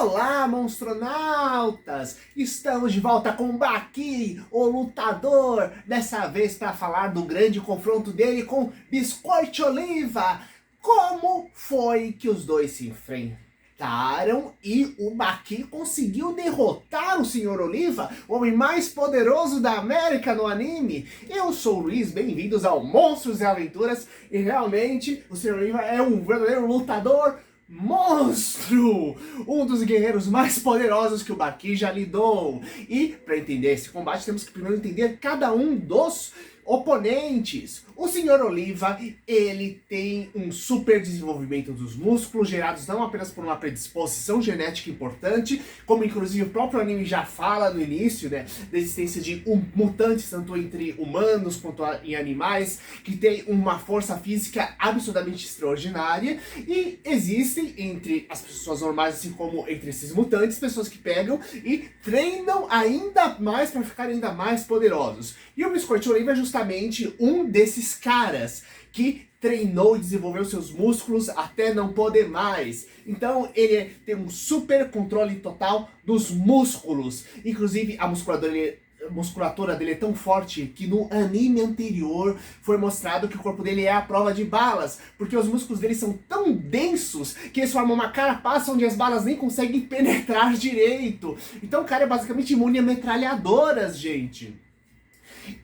Olá, monstronautas! Estamos de volta com Baki, o lutador, dessa vez para falar do grande confronto dele com Biscoito Oliva. Como foi que os dois se enfrentaram e o Baki conseguiu derrotar o Sr. Oliva, o homem mais poderoso da América no anime? Eu sou o Luiz, bem-vindos ao Monstros e Aventuras, e realmente o Sr. Oliva é um verdadeiro lutador monstro! Um dos guerreiros mais poderosos que o Baki já lidou. E para entender esse combate temos que primeiro entender cada um dos oponentes. O Sr. Oliva, ele tem um super desenvolvimento dos músculos, gerados não apenas por uma predisposição genética importante, como inclusive o próprio anime já fala no início, né, da existência de mutantes, tanto entre humanos quanto em animais, que tem uma força física absurdamente extraordinária, e existem entre as pessoas normais, assim como entre esses mutantes, pessoas que pegam e treinam ainda mais para ficarem ainda mais poderosos. E o Biscoito Oliva é justamente um desses caras que treinou e desenvolveu seus músculos até não poder mais. Então ele tem um super controle total dos músculos. Inclusive a musculatura dele é tão forte que no anime anterior foi mostrado que o corpo dele é a prova de balas, porque os músculos dele são tão densos que eles formam uma carapaça onde as balas nem conseguem penetrar direito. Então o cara é basicamente imune a metralhadoras, gente.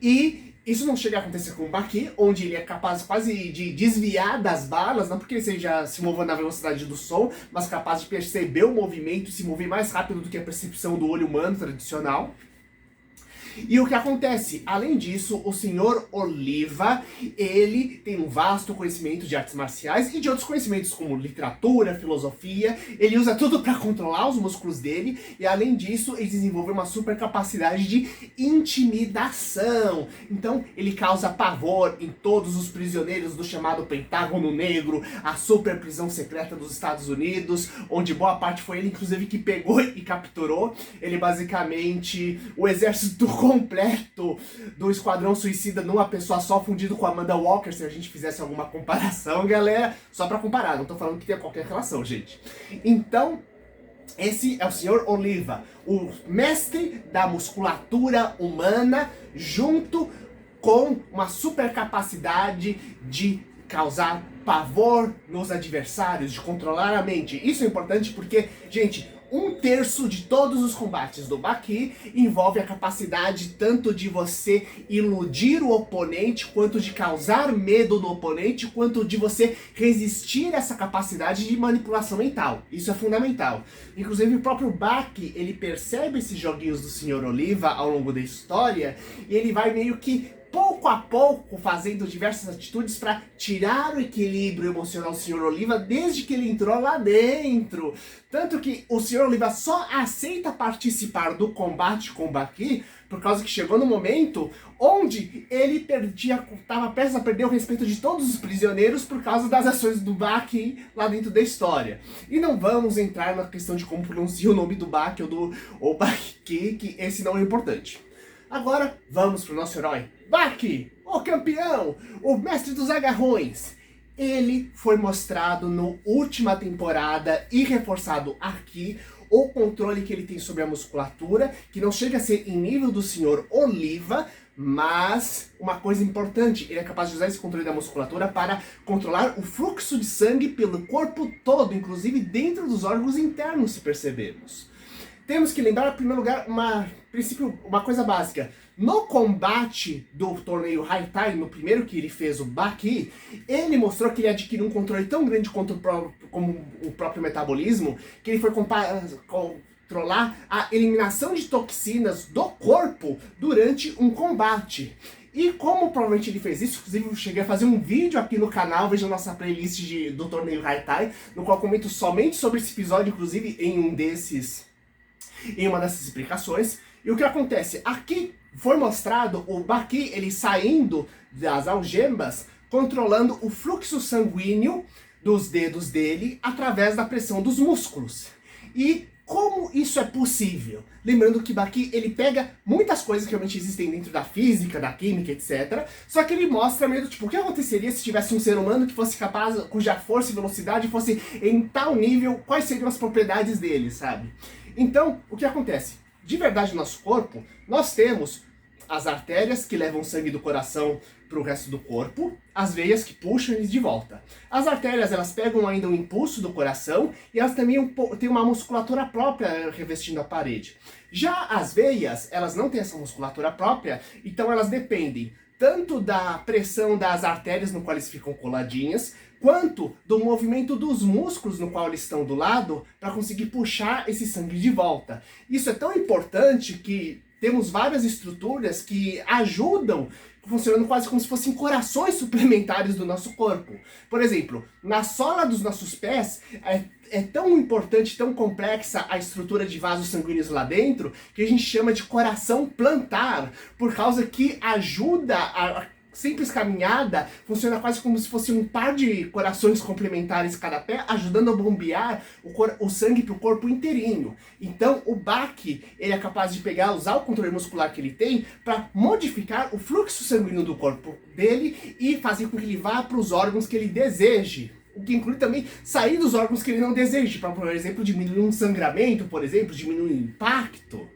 E isso não chega a acontecer com o Baki, onde ele é capaz quase de desviar das balas, não porque ele seja se mova na velocidade do som, mas capaz de perceber o movimento e se mover mais rápido do que a percepção do olho humano tradicional. E o que acontece? Além disso, o Sr. Oliva, ele tem um vasto conhecimento de artes marciais e de outros conhecimentos como literatura, filosofia. Ele usa tudo para controlar os músculos dele e, além disso, ele desenvolve uma super capacidade de intimidação. Então, ele causa pavor em todos os prisioneiros do chamado Pentágono Negro, a super prisão secreta dos Estados Unidos, onde boa parte foi ele, inclusive, que pegou e capturou. Ele, basicamente, o exército completo do Esquadrão Suicida numa pessoa só, fundido com a Amanda Waller, se a gente fizesse alguma comparação, galera. Só pra comparar, não tô falando que tenha qualquer relação, gente. Então, esse é o Sr. Oliva, o mestre da musculatura humana, junto com uma super capacidade de causar pavor nos adversários, de controlar a mente. Isso é importante porque, gente, 1/3 de todos os combates do Baki envolve a capacidade tanto de você iludir o oponente, quanto de causar medo no oponente, quanto de você resistir a essa capacidade de manipulação mental. Isso é fundamental. Inclusive o próprio Baki, ele percebe esses joguinhos do Sr. Oliva ao longo da história, e ele vai meio que pouco a pouco fazendo diversas atitudes para tirar o equilíbrio emocional do Sr. Oliva desde que ele entrou lá dentro. Tanto que o Sr. Oliva só aceita participar do combate com o Baki por causa que chegou no momento onde ele estava prestes a perder o respeito de todos os prisioneiros por causa das ações do Baki lá dentro da história. E não vamos entrar na questão de como pronuncia o nome do Baki ou Baki, que esse não é importante. Agora, vamos pro nosso herói, Baki, o campeão, o mestre dos agarrões. Ele foi mostrado na última temporada e reforçado aqui o controle que ele tem sobre a musculatura, que não chega a ser em nível do Sr. Oliva, mas uma coisa importante, ele é capaz de usar esse controle da musculatura para controlar o fluxo de sangue pelo corpo todo, inclusive dentro dos órgãos internos, se percebermos. Temos que lembrar, em primeiro lugar, uma coisa básica. No combate do torneio Haitai, no primeiro que ele fez, o Baki, ele mostrou que ele adquiriu um controle tão grande como o próprio metabolismo, que ele foi controlar a eliminação de toxinas do corpo durante um combate. E como provavelmente ele fez isso, inclusive eu cheguei a fazer um vídeo aqui no canal, veja a nossa playlist do torneio Haitai, no qual eu comento somente sobre esse episódio, inclusive em uma dessas explicações. E o que acontece? Aqui foi mostrado o Baki, ele saindo das algemas, controlando o fluxo sanguíneo dos dedos dele através da pressão dos músculos. E Como isso é possível? Lembrando que Baki, ele pega muitas coisas que realmente existem dentro da física, da química, etc. Só que ele mostra meio tipo, o que aconteceria se tivesse um ser humano que fosse capaz, cuja força e velocidade fosse em tal nível, quais seriam as propriedades dele, sabe? Então, o que acontece? De verdade, no nosso corpo, nós temos as artérias que levam sangue do coração para o resto do corpo, as veias que puxam eles de volta. As artérias, elas pegam ainda o impulso do coração e elas também têm uma musculatura própria revestindo a parede. Já as veias, elas não têm essa musculatura própria, então elas dependem tanto da pressão das artérias no qual eles ficam coladinhas, quanto do movimento dos músculos no qual eles estão do lado para conseguir puxar esse sangue de volta. Isso é tão importante que temos várias estruturas que ajudam, funcionando quase como se fossem corações suplementares do nosso corpo. Por exemplo, na sola dos nossos pés é tão importante, tão complexa a estrutura de vasos sanguíneos lá dentro, que a gente chama de coração plantar, por causa que ajuda a simples caminhada, funciona quase como se fosse um par de corações complementares cada pé, ajudando a bombear o sangue para o corpo inteirinho. Então o Baki, ele é capaz de usar o controle muscular que ele tem para modificar o fluxo sanguíneo do corpo dele e fazer com que ele vá para os órgãos que ele deseje. O que inclui também sair dos órgãos que ele não deseja, para, por exemplo, diminuir um sangramento, por exemplo, diminuir o impacto.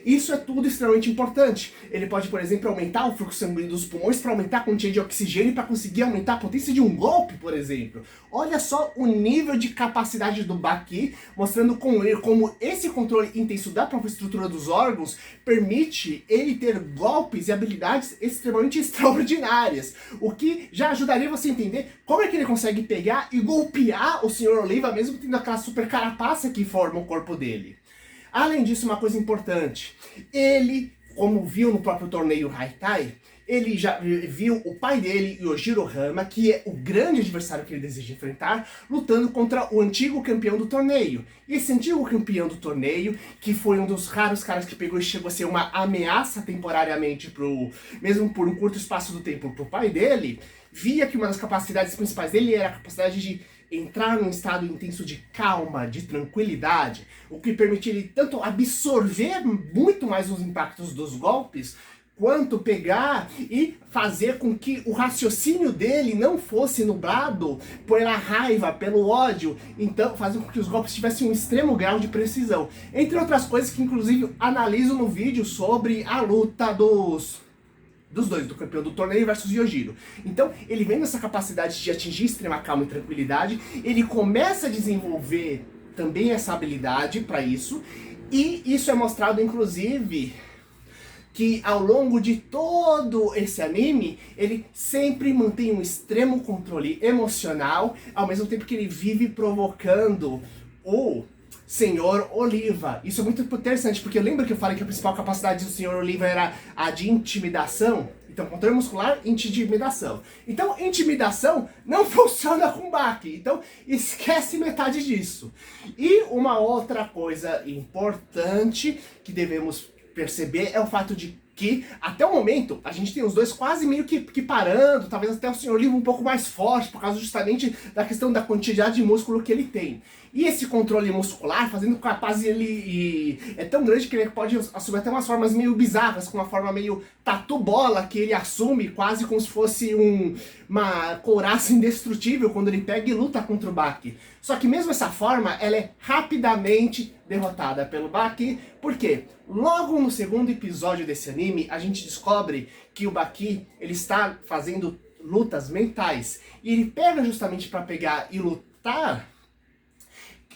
Isso é tudo extremamente importante. Ele pode, por exemplo, aumentar o fluxo sanguíneo dos pulmões para aumentar a quantia de oxigênio para conseguir aumentar a potência de um golpe, por exemplo. Olha só o nível de capacidade do Baki, mostrando como esse controle intenso da própria estrutura dos órgãos permite ele ter golpes e habilidades extremamente extraordinárias. O que já ajudaria você a entender como é que ele consegue pegar e golpear o Sr. Oliva, mesmo tendo aquela super carapaça que forma o corpo dele. Além disso, uma coisa importante, ele, como viu no próprio torneio Haitai, ele já viu o pai dele, Yojiro Hama, que é o grande adversário que ele deseja enfrentar, lutando contra o antigo campeão do torneio. E esse antigo campeão do torneio, que foi um dos raros caras que pegou e chegou a ser uma ameaça temporariamente, mesmo por um curto espaço do tempo, pro pai dele, via que uma das capacidades principais dele era a capacidade de entrar num estado intenso de calma, de tranquilidade, o que permitia ele tanto absorver muito mais os impactos dos golpes, quanto pegar e fazer com que o raciocínio dele não fosse nublado pela raiva, pelo ódio, então fazer com que os golpes tivessem um extremo grau de precisão. Entre outras coisas que inclusive analiso no vídeo sobre a luta dos dois, do campeão do torneio versus Yojiro. Então, ele vem nessa capacidade de atingir extrema calma e tranquilidade, ele começa a desenvolver também essa habilidade para isso, e isso é mostrado, inclusive, que ao longo de todo esse anime, ele sempre mantém um extremo controle emocional, ao mesmo tempo que ele vive provocando o Senhor Oliva. Isso é muito interessante, porque lembra que eu falei que a principal capacidade do Senhor Oliva era a de intimidação? Então, controle muscular, intimidação. Então, intimidação não funciona com Baki. Então, esquece metade disso. E uma outra coisa importante que devemos perceber é o fato de que, até o momento, a gente tem os dois quase meio que parando, talvez até o Sr. Oliva um pouco mais forte, por causa justamente da questão da quantidade de músculo que ele tem. E esse controle muscular, fazendo capaz ele é tão grande que ele pode assumir até umas formas meio bizarras, com uma forma meio tatu-bola, que ele assume quase como se fosse uma couraça indestrutível quando ele pega e luta contra o Baki. Só que mesmo essa forma, ela é rapidamente derrotada pelo Baki, porque logo no segundo episódio desse anime, a gente descobre que o Baki, ele está fazendo lutas mentais, e ele pega justamente para pegar e lutar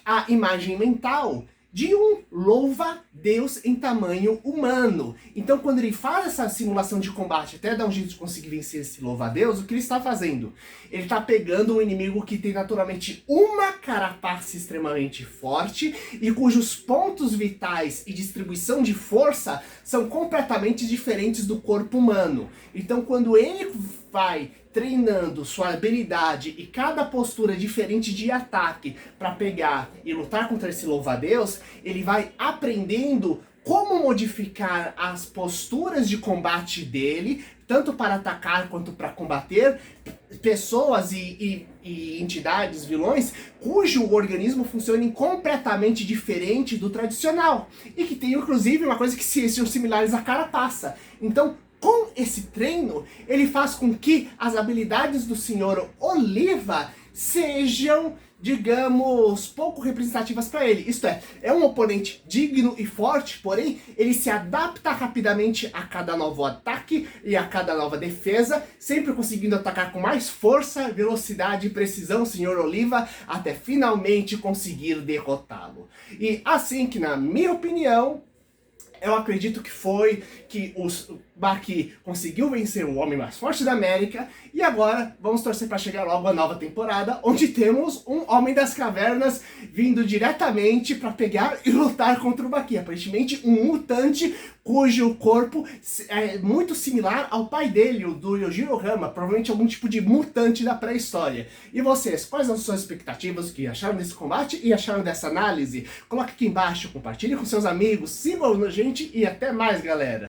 a imagem mental de um louva-deus em tamanho humano. Então, quando ele faz essa simulação de combate, até dar um jeito de conseguir vencer esse louva-deus, o que ele está fazendo? Ele está pegando um inimigo que tem naturalmente uma carapaça extremamente forte e cujos pontos vitais e distribuição de força são completamente diferentes do corpo humano. Então, quando ele vai treinando sua habilidade e cada postura diferente de ataque para pegar e lutar contra esse louva-deus, ele vai aprendendo como modificar as posturas de combate dele, tanto para atacar quanto para combater pessoas e entidades, vilões, cujo organismo funcione completamente diferente do tradicional. E que tem inclusive uma coisa que sejam similares à carapaça. Então, com esse treino, ele faz com que as habilidades do Sr. Oliva sejam, digamos, pouco representativas para ele. Isto é um oponente digno e forte, porém, ele se adapta rapidamente a cada novo ataque e a cada nova defesa, sempre conseguindo atacar com mais força, velocidade e precisão o Sr. Oliva, até finalmente conseguir derrotá-lo. E assim que, na minha opinião, eu acredito que foi que o Baki conseguiu vencer o homem mais forte da América, e agora vamos torcer para chegar logo a nova temporada, onde temos um Homem das Cavernas vindo diretamente para pegar e lutar contra o Baki. Aparentemente um mutante cujo corpo é muito similar ao pai dele, o do Yojiro Hama, provavelmente algum tipo de mutante da pré-história. E vocês, quais são as suas expectativas, o que acharam desse combate e acharam dessa análise? Coloque aqui embaixo, compartilhe com seus amigos, sigam a gente e até mais, galera!